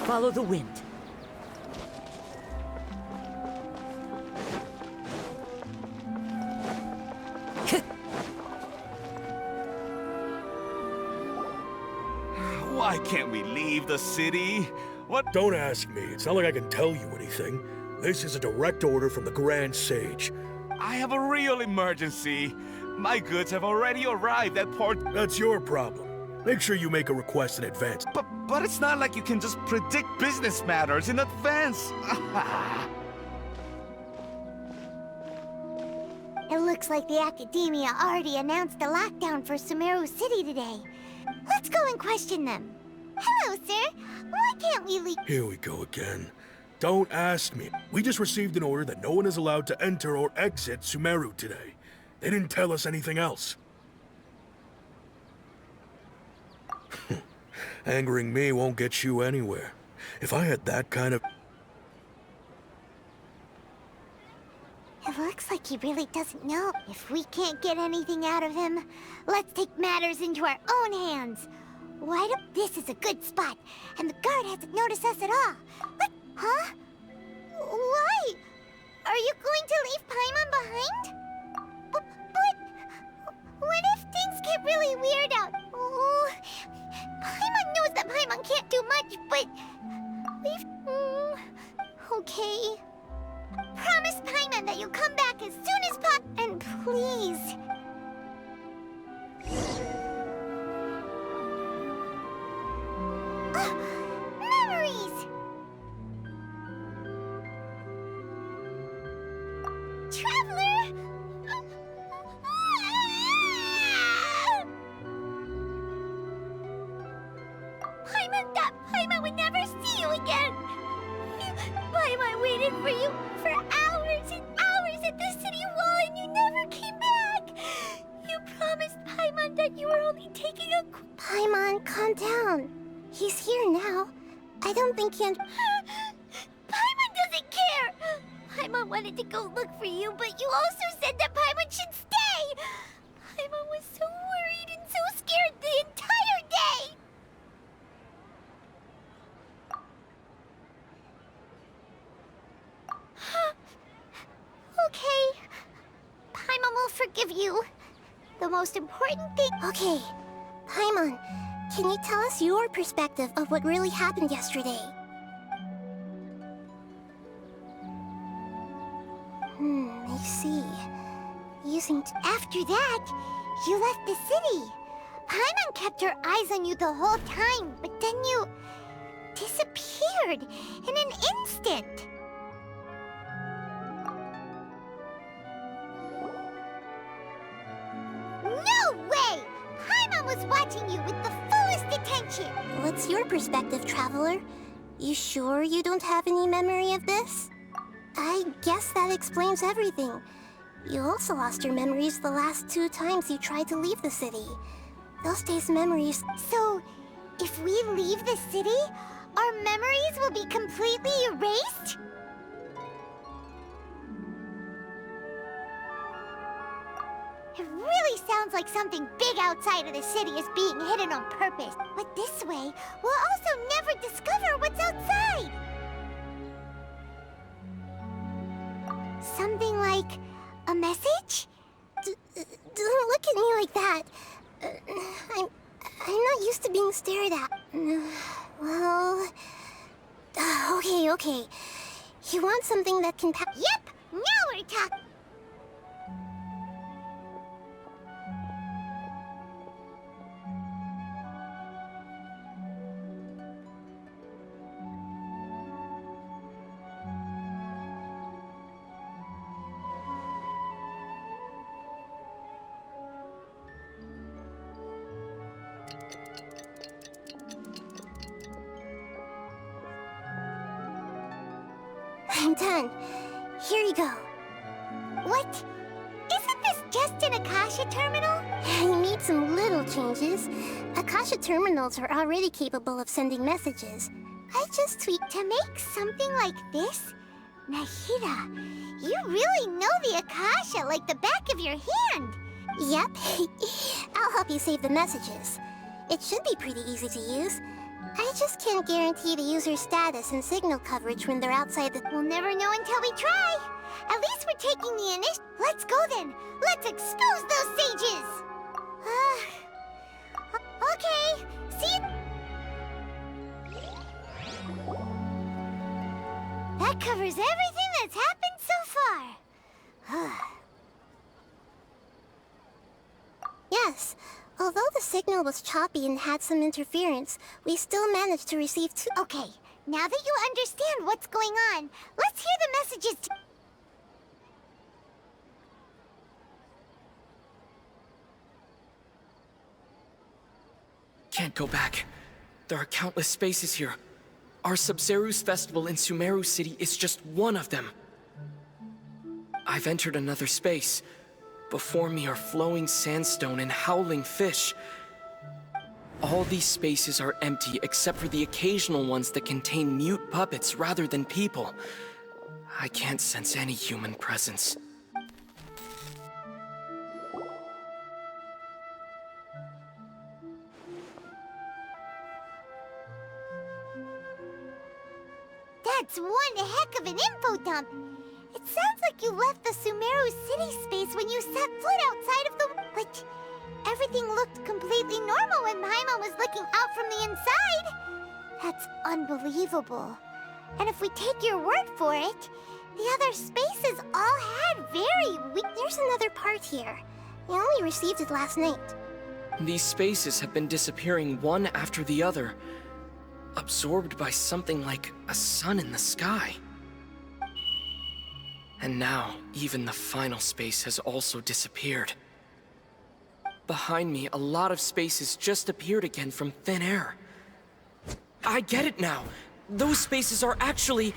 Follow the wind. Why can't we leave the city? What? Don't ask me. It's not like I can tell you anything. This is a direct order from the Grand Sage. I have a real emergency. My goods have already arrived at port. That's your problem. Make sure you make a request in advance. But it's not like you can just predict business matters in advance. It looks like the Academia already announced a lockdown for Sumeru City today. Let's go and question them. Hello, sir. Why can't we leave? Here we go again. Don't ask me. We just received an order that no one is allowed to enter or exit Sumeru today. They didn't tell us anything else. Angering me won't get you anywhere. If I had that kind of... It looks like he really doesn't know. If we can't get anything out of him, let's take matters into our own hands. Why do... This is a good spot, and the guard hasn't noticed us at all. What? Huh? Why? Are you going to leave Paimon behind? But... What if things get really weird out? Oh, Paimon knows that Paimon can't do much, but... Okay. Promise Paimon that you'll come back as soon as possible. And please... Memories! Traveler! Paimon thought Paimon would never see you again! Paimon waited for you for hours and hours at the city wall and you never came back! You promised Paimon that you were only taking a... Paimon, calm down. He's here now. I don't think he... Paimon doesn't care! Paimon wanted to go look for you, but you also said that Paimon should stay! Paimon was so worried and so scared the entire day! Okay. Paimon will forgive you. The most important thing... Okay. Paimon, can you tell us your perspective of what really happened yesterday? I see. After that, you left the city. Paimon kept her eyes on you the whole time, but then you... disappeared in an instant. No way! Paimon was watching you with the fullest attention! What's your perspective, Traveler? You sure you don't have any memory of this? I guess that explains everything. You also lost your memories the last 2 times you tried to leave the city. Those days' memories... So, if we leave the city, our memories will be completely erased? It really sounds like something big outside of the city is being hidden on purpose. But this way, we'll also never discover what's outside! Something like a message? Don't look at me like that. I'm not used to being stared at. Well... Okay. You want something that can Yep! Now we're talking! I'm done. Here you go. What? Isn't this just an Akasha terminal? You need some little changes. Akasha terminals are already capable of sending messages. I just tweaked to make something like this. Nahida, you really know the Akasha like the back of your hand. Yep. I'll help you save the messages. It should be pretty easy to use. I just can't guarantee the user's status and signal coverage when they're outside the... We'll never know until we try. At least we're taking the initiative. Let's go then. Let's expose those sages. Okay. See you. That covers everything that's happened so far. Yes. Although the signal was choppy and had some interference, we still managed to receive two... Okay, now that you understand what's going on, let's hear the messages Can't go back. There are countless spaces here. Our Sabzeruz festival in Sumeru City is just one of them. I've entered another space. Before me are flowing sandstone and howling fish. All these spaces are empty except for the occasional ones that contain mute puppets rather than people. I can't sense any human presence. That's one heck of an info dump. It sounds like you left the Sumeru city space when you set foot outside of the... But everything looked completely normal when Paimon was looking out from the inside. That's unbelievable. And if we take your word for it, the other spaces all had very weak... There's another part here. We only received it last night. These spaces have been disappearing one after the other, absorbed by something like a sun in the sky. And now, even the final space has also disappeared. Behind me, a lot of spaces just appeared again from thin air. I get it now! Those spaces are actually...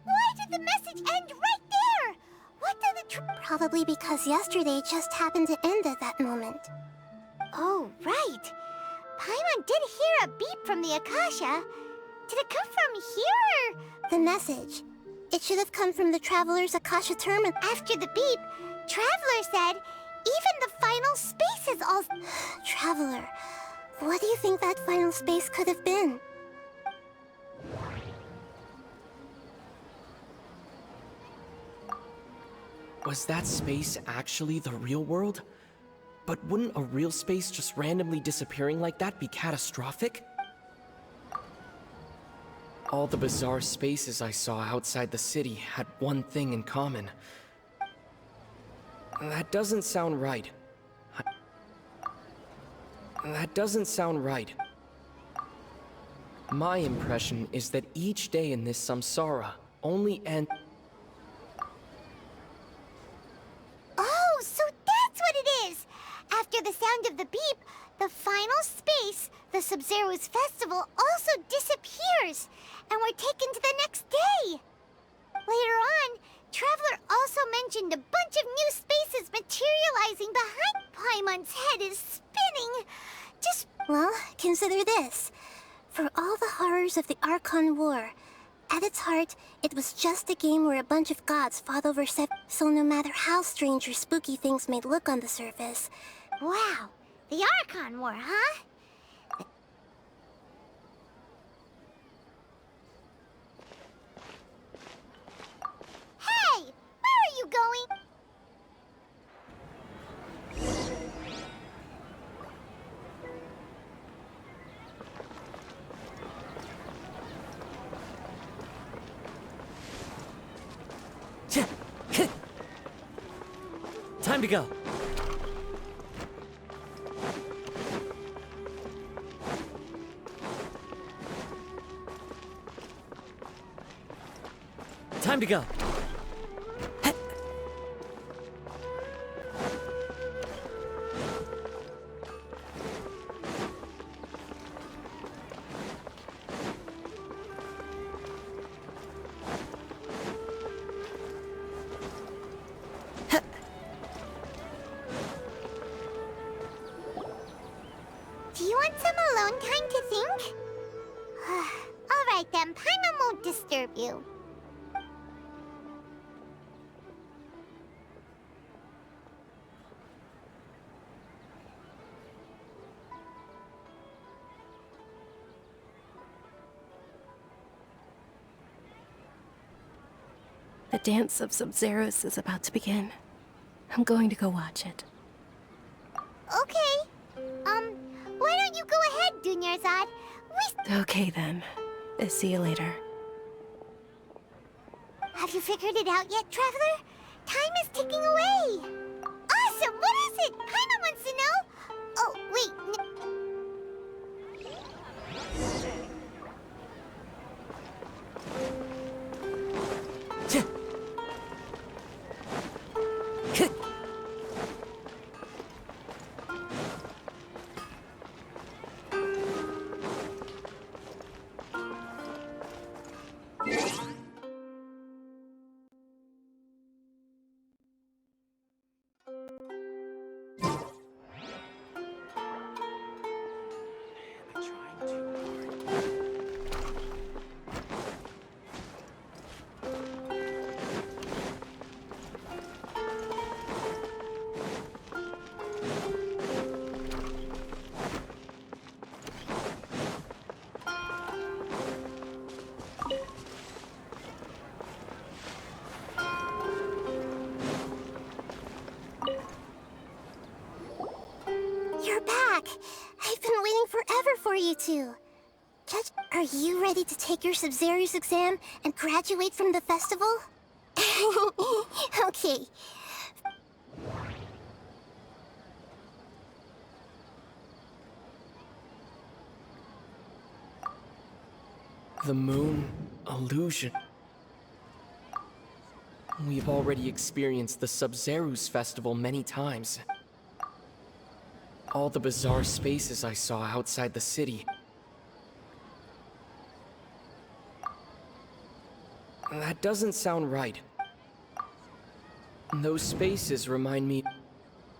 Why did the message end right there? What did the Probably because yesterday just happened to end at that moment. Oh, right. Paimon did hear a beep from the Akasha. Did it come from here or... The message. It should have come from the Traveler's Akasha terminal. After the beep, Traveler said, even the final space is all... Traveler, what do you think that final space could have been? Was that space actually the real world? But wouldn't a real space just randomly disappearing like that be catastrophic? All the bizarre spaces I saw outside the city had one thing in common. That doesn't sound right. That doesn't sound right. My impression is that each day in this samsara only ends... Oh, so that's what it is! After the sound of the beep, the final space, the Sabzeruz festival, also disappears, and we're taken to the next day. Later on, Traveler also mentioned a bunch of new spaces materializing behind. Paimon's head is spinning. Well, consider this. For all the horrors of the Archon War, at its heart, it was just a game where a bunch of gods fought over so no matter how strange or spooky things may look on the surface... Wow, the Archon War, huh? Hey, where are you going? Time to go. Time to go. Do you want some alone time to think? Alright then, Paimon won't disturb you. The dance of Sabzeruz is about to begin. I'm going to go watch it. Okay. Why don't you go ahead, Dunyarzad? Okay then. See you later. Have you figured it out yet, Traveler? Time is ticking away. Awesome! What is it? Paimon wants to know. Oh, wait. You're back. I've been waiting forever for you two. Judge, are you ready to take your Sabzeruz exam and graduate from the festival? Okay. The moon illusion. We've already experienced the Sabzeruz festival many times. All the bizarre spaces I saw outside the city. That doesn't sound right. Those spaces remind me...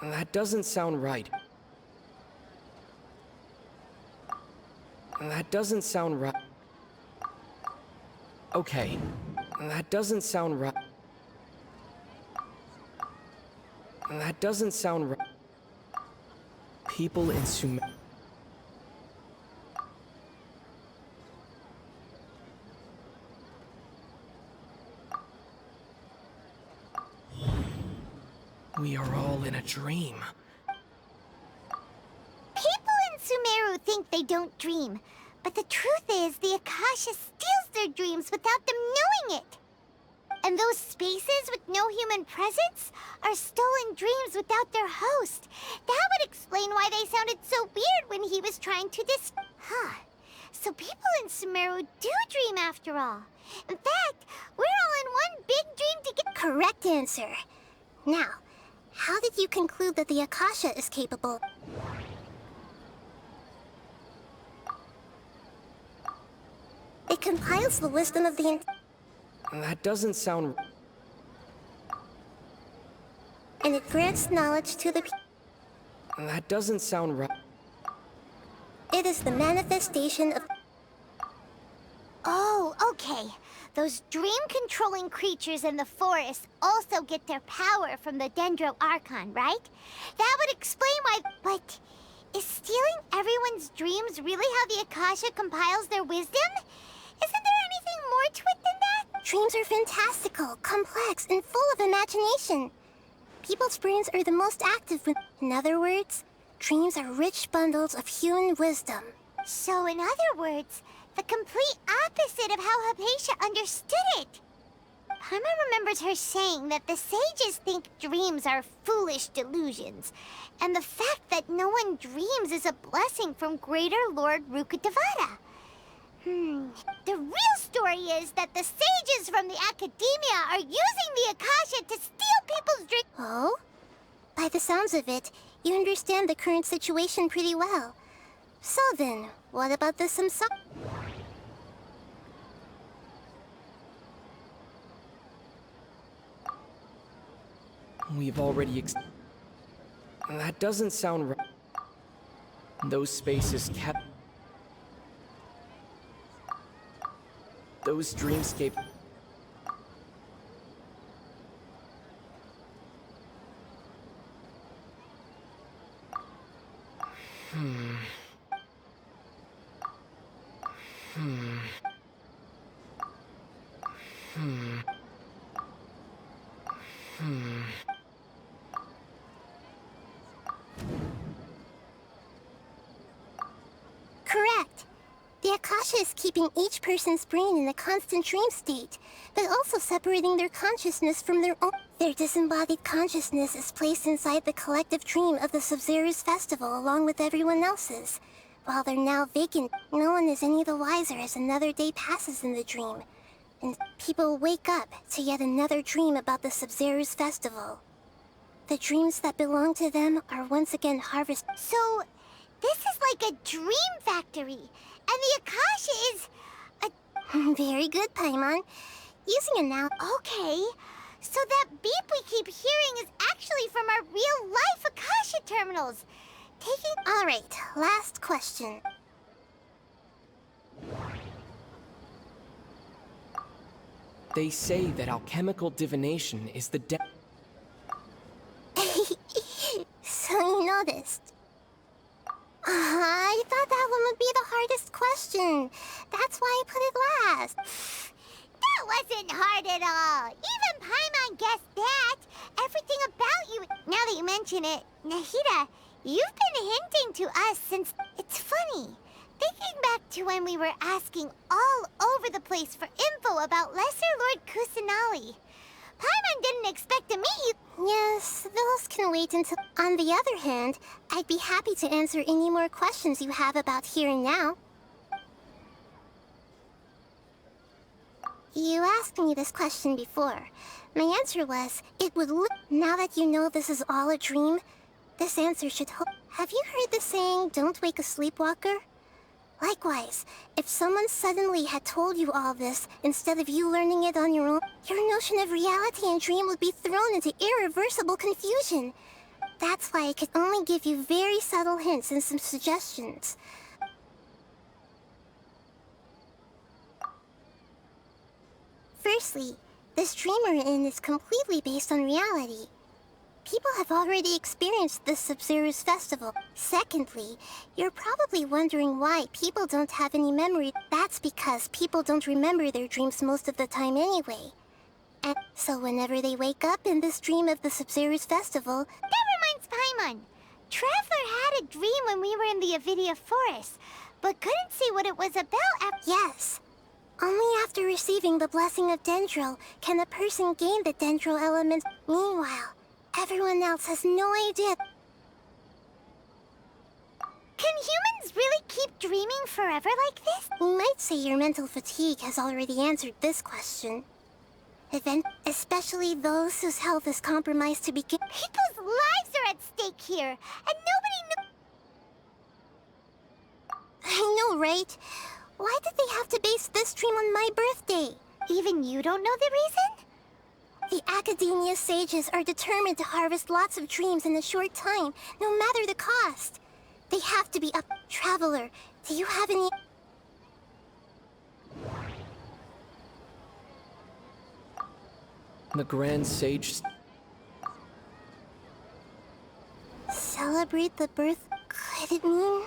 That doesn't sound right. That doesn't sound right. Okay. That doesn't sound right. That doesn't sound right. People in Sumeru. We are all in a dream. People in Sumeru think they don't dream, but the truth is the Akasha steals their dreams without them knowing it. And those spaces with no human presence are stolen dreams without their host. That would explain why they sounded so weird when he was trying to Huh. So people in Sumeru do dream after all. In fact, we're all in one big dream together. Correct answer. Now, how did you conclude that the Akasha is capable? It compiles the wisdom of the... That doesn't sound... And it grants knowledge to the... That doesn't sound right. It is the manifestation of... Oh, okay. Those dream-controlling creatures in the forest also get their power from the Dendro Archon, right? That would explain why... But is stealing everyone's dreams really how the Akasha compiles their wisdom? Isn't there anything more to it than that? Dreams are fantastical, complex, and full of imagination. People's brains are the most active when... In other words, dreams are rich bundles of human wisdom. So in other words, the complete opposite of how Hypatia understood it. Paimon remembers her saying that the sages think dreams are foolish delusions, and the fact that no one dreams is a blessing from Greater Lord Rukkhadevata. The real story is that the sages from the Academia are using the Akasha to steal people's dreams. Oh? By the sounds of it, you understand the current situation pretty well. So then, what about the Samsara? We've already That doesn't sound right. Those spaces kept... Those dreamscape... keeping each person's brain in a constant dream state, but also separating their consciousness from their own. Their disembodied consciousness is placed inside the collective dream of the Sabzeruz festival along with everyone else's. While they're now vacant, no one is any the wiser as another day passes in the dream, and people wake up to yet another dream about the Sabzeruz festival. The dreams that belong to them are once again harvested. So, this is like a dream factory, and the Akasha is a... Very good, Paimon. Using a noun. Okay, so that beep we keep hearing is actually from our real-life Akasha terminals. Alright, last question. They say that alchemical divination is the So you noticed. I thought that one would be the hardest question. That's why I put it last. That wasn't hard at all. Even Paimon guessed that. Everything about you... Now that you mention it, Nahida, you've been hinting to us since... It's funny. Thinking back to when we were asking all over the place for info about Lesser Lord Kusanali. Paimon didn't expect to meet you. Yes, those can wait until... On the other hand, I'd be happy to answer any more questions you have about here and now. You asked me this question before. My answer was, it would look... Now that you know this is all a dream, this answer should hope... Have you heard the saying, don't wake a sleepwalker? Likewise, if someone suddenly had told you all this, instead of you learning it on your own, your notion of reality and dream would be thrown into irreversible confusion. That's why I could only give you very subtle hints and some suggestions. Firstly, this dream we're in is completely based on reality. People have already experienced this Sabzeruz festival. Secondly, you're probably wondering why people don't have any memory. That's because people don't remember their dreams most of the time anyway. And so whenever they wake up in this dream of the Sabzeruz festival... That reminds Paimon. Traveler had a dream when we were in the Avidia forest, but couldn't see what it was about Yes. Only after receiving the blessing of Dendril can a person gain the Dendril element. Meanwhile, everyone else has no idea. Can humans really keep dreaming forever like this? You might say your mental fatigue has already answered this question. Especially those whose health is compromised to begin. People's lives are at stake here, and nobody knows. I know, right? Why did they have to base this dream on my birthday? Even you don't know the reason? The Academia sages are determined to harvest lots of dreams in a short time, no matter the cost. They have to be up. Traveler, do you have any... The Grand Sage... Celebrate the birth... Could it mean...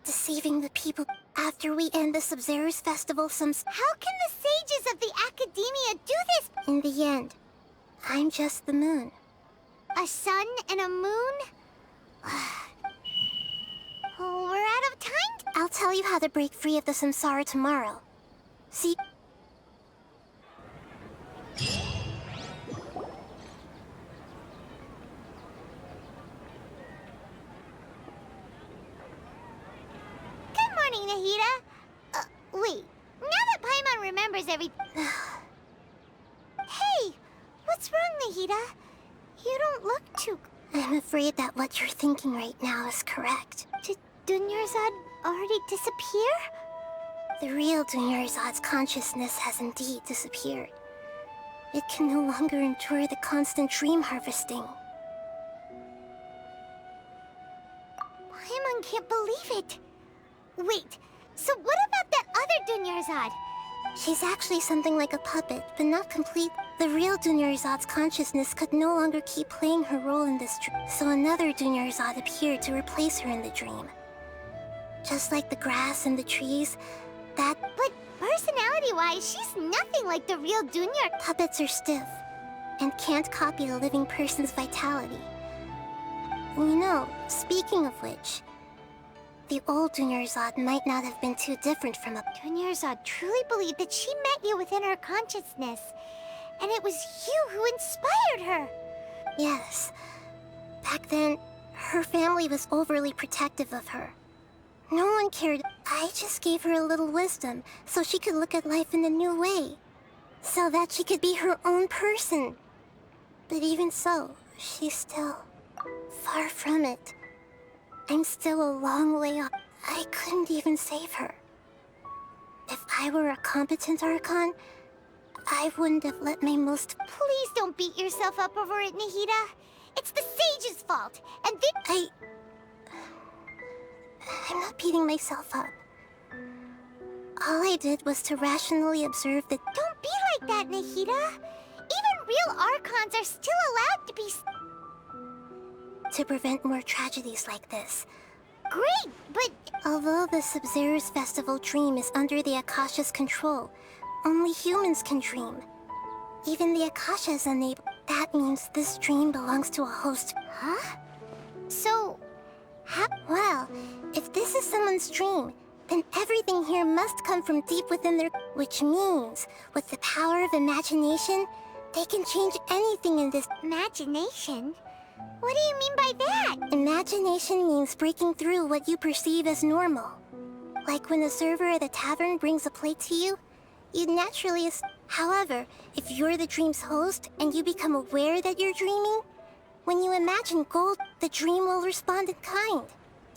Deceiving the people after we end the Sabzeruz festival How can the sages of the Academia do this? In the end, I'm just the moon. A sun and a moon? Oh, we're out of time? I'll tell you how to break free of the samsara tomorrow. See... Nahida? Wait. Now that Paimon remembers every... Hey! What's wrong, Nahida? You don't look too... I'm afraid that what you're thinking right now is correct. Did Dunyarzad already disappear? The real Dunyarzad's consciousness has indeed disappeared. It can no longer endure the constant dream harvesting. Paimon can't believe it. Wait, so what about that other Dunyarzad? She's actually something like a puppet, but not complete. The real Dunyarzad's consciousness could no longer keep playing her role in this dream, so another Dunyarzad appeared to replace her in the dream. Just like the grass and the trees, But personality-wise, she's nothing like the real Dunyar. Puppets are stiff, and can't copy a living person's vitality. You know, speaking of which, the old Dunyarzad might not have been too different from a... Dunyarzad truly believed that she met you within her consciousness, and it was you who inspired her. Yes. Back then, her family was overly protective of her. No one cared. I just gave her a little wisdom so she could look at life in a new way. So that she could be her own person. But even so, she's still far from it. I'm still a long way off. I couldn't even save her. If I were a competent Archon, I wouldn't have let my most... Please don't beat yourself up over it, Nahida. It's the Sage's fault, and then... I'm not beating myself up. All I did was to rationally observe that... Don't be like that, Nahida! Even real Archons are still allowed to be... To prevent more tragedies like this. Great, but... Although the Sabzeruz festival dream is under the Akasha's control, only humans can dream. Even the Akasha is unable... That means this dream belongs to a host... Huh? So... How... Well, if this is someone's dream, then everything here must come from deep within their... Which means, with the power of imagination, they can change anything in this... Imagination? What do you mean by that? Imagination means breaking through what you perceive as normal. Like when a server at a tavern brings a plate to you, you'd naturally... However, if you're the dream's host and you become aware that you're dreaming, when you imagine gold, the dream will respond in kind.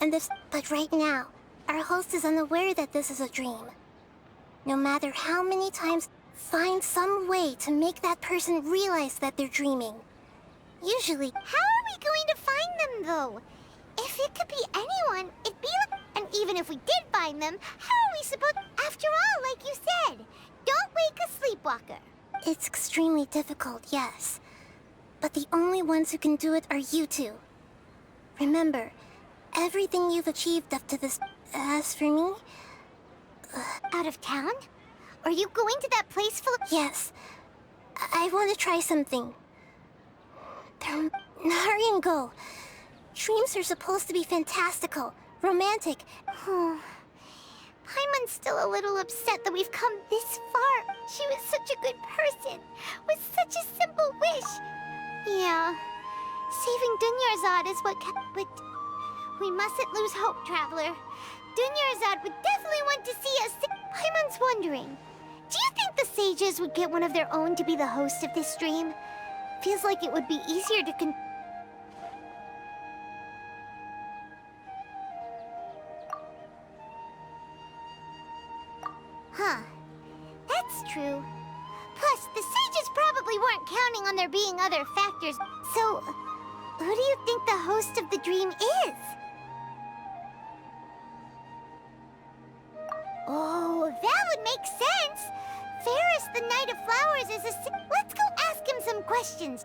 And this... But right now, our host is unaware that this is a dream. No matter how many times, find some way to make that person realize that they're dreaming. Usually... How are we going to find them, though? If it could be anyone, it'd be like... And even if we did find them, how are we supposed... After all, like you said, don't wake a sleepwalker. It's extremely difficult, yes. But the only ones who can do it are you two. Remember, everything you've achieved up to this... As for me... out of town? Are you going to that place full of... Yes. I want to try something. Hurry and go. Dreams are supposed to be fantastical, romantic. Paimon's still a little upset that we've come this far. She was such a good person, with such a simple wish. Yeah, saving Dunyarzad is what kept... But we mustn't lose hope, Traveler. Dunyarzad would definitely want to see us... Paimon's wondering, do you think the sages would get one of their own to be the host of this dream? Feels like it would be easier to Huh. That's true. Plus, the sages probably weren't counting on there being other factors. So, who do you think the host of the dream is? Oh, that would make sense. Ferris, the Knight of Flowers, is a... Let's go ask him some questions.